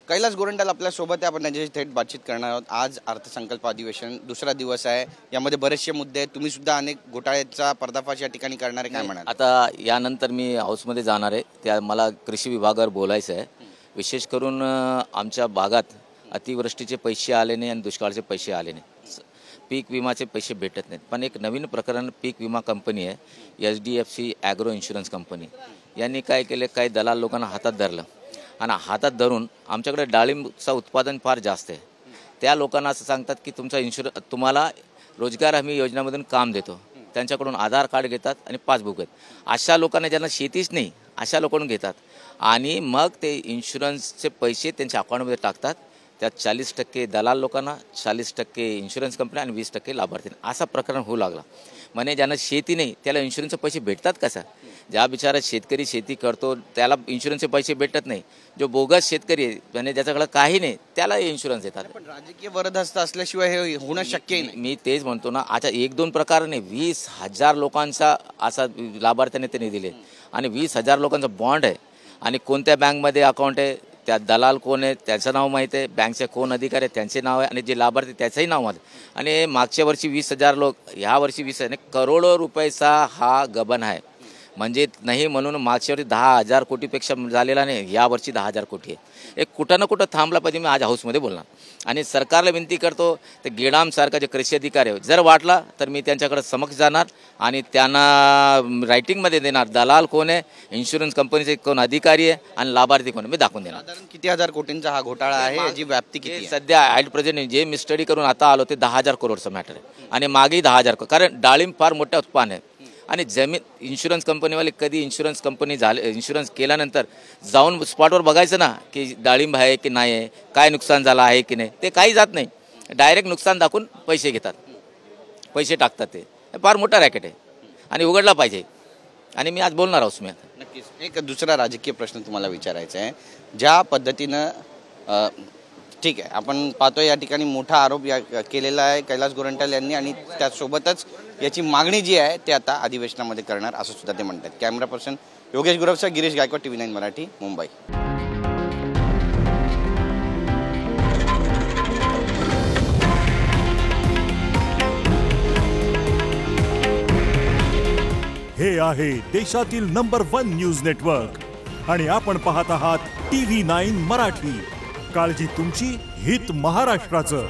कैलास गोरंट्याल आपल्या सोबत आहे, आपण त्यांच्याशी थेट बातचीत करणार आहोत। आज अर्थसंकल्प अधिवेशन दुसरा दिवस आहे, यामध्ये बरेचसे मुद्दे आहेत। तुम्ही सुद्धा अनेक घोटाळ्यांचा पर्दाफाश या ठिकाणी करणार आहे, काय म्हणाल? आता यानंतर मी हाऊसमध्ये जाणार आहे, त्या मला कृषी विभागावर बोलायचं आहे। विशेष करून आमच्या भागात अतिवृष्टीचे पैसे आले नाही आणि दुष्काळाचे पैसे आले नाही, पीक विमाचे पैसे भेटत नाहीत। पण एक नवीन प्रकरण पीक विमा कंपनी आहे HDFC ॲग्रो इन्शुरन्स कंपनी, यांनी काय केले, काही दलाल लोकांना हातात धरलं आणि हातात धरून आमच्याकडे डाळिंबचं उत्पादन फार जास्त आहे। त्या लोकांना असं सांगतात की तुमचा तुम्हाला रोजगार हमी योजनेमधून काम देतो, त्यांच्याकडून आधार कार्ड घेतात आणि पासबुक आहेत। अशा लोकांना ज्यांना शेतीच नाही अशा लोकांकडून घेतात आणि मग ते इन्शुरन्सचे पैसे त्यांच्या अकाउंटमध्ये टाकतात। त्यात 40% दलाल लोकांना, 40% इन्शुरन्स कंपनी आणि 20% लाभार्थी। असा प्रकरण होऊ लागला। म्हणजे ज्यांना शेती नाही त्याला इन्शुरन्सचे पैसे भेटतात कसा? ज्या बिचारा शेतकरी शेती करतो त्याला इन्शुरन्सचे पैसे भेटत नाही, जो बोगस शेतकरी आहे म्हणजे ज्याच्याकडे काही नाही त्याला इन्शुरन्स देतात। पण राजकीय वरदहस्त असल्याशिवाय हे होणं शक्य नाही। मी तेच म्हणतो ना, आता 1-2 प्रकार नाही, 20,000 लोकांचा असा लाभार्थ्याने त्यांनी दिले आणि 20,000 लोकांचा बॉन्ड आहे आणि कोणत्या बँकमध्ये अकाउंट आहे, त्या दलाल कोण आहे त्याचं नाव माहीत आहे, बँकचे कोण अधिकारी आहेत त्यांचे नाव आहे आणि जे लाभार्थी त्याचंही नाव आहे। आणि मागच्या वर्षी 20,000 लोक, ह्या वर्षी 20,000 करोडो रुपयाचा हा गबन आहे। म्हणजे नाही म्हणून मागच्या वर्षी 10,000 कोटीपेक्षा झालेला नाही, यावर्षी 10,000 कोटी आहे। एक कुठं ना कुठं थांबला पाहिजे। मी आज हाऊसमध्ये बोलणार आणि सरकारला विनंती करतो, ते गेडामसारखा जे कृषी अधिकारी आहे जर वाटला तर मी त्यांच्याकडे समक्ष जाणार आणि त्यांना रायटिंगमध्ये देणार दलाल कोण आहे, इन्शुरन्स कंपनीचे कोण अधिकारी आहे आणि लाभार्थी कोण आहे मी दाखवून देणार। साधारण किती हजार कोटींचा हा घोटाळा आहे, याची व्याप्ती किती आहे? सध्या ॲट प्रेझेंट जे मी स्टडी करून आता आलो ते 10,000 करोडचं मॅटर आहे आणि मागेही 10,000 कारण डाळिंब फार मोठ्या उत्पादन आहे आणि जमीन इन्शुरन्स कंपनीवाले कधी इन्शुरन्स कंपनी झाले इन्शुरन्स केल्यानंतर जाऊन स्पॉटवर बघायचं ना की डाळिंब आहे की नाही आहे, काय नुकसान झालं आहे की नाही, ते काही जात नाही, डायरेक्ट नुकसान दाखवून पैसे घेतात, पैसे टाकतात। ते फार मोठा रॅकेट आहे आणि उघडला पाहिजे आणि मी आज बोलणार आहोत। मी आता नक्कीच एक दुसरा राजकीय प्रश्न तुम्हाला विचारायचा आहे। ज्या पद्धतीनं ठीक आहे, आपण पाहतोय या ठिकाणी मोठा आरोप केलेला आहे कैलास गोरंट्याल यांनी आणि त्यासोबतच याची मागणी जी आहे ते आता अधिवेशनामध्ये करणार असं सुद्धा ते म्हणतात। कॅमेरा पर्सन योगेश गुरवचा, गिरीश गायकवाड, TV9 मराठी, मुंबई। हे आहे देशातील नंबर 1 न्यूज नेटवर्क आणि आपण पाहत आहात TV9 मराठी। काळजी तुमची, हित महाराष्ट्राचं।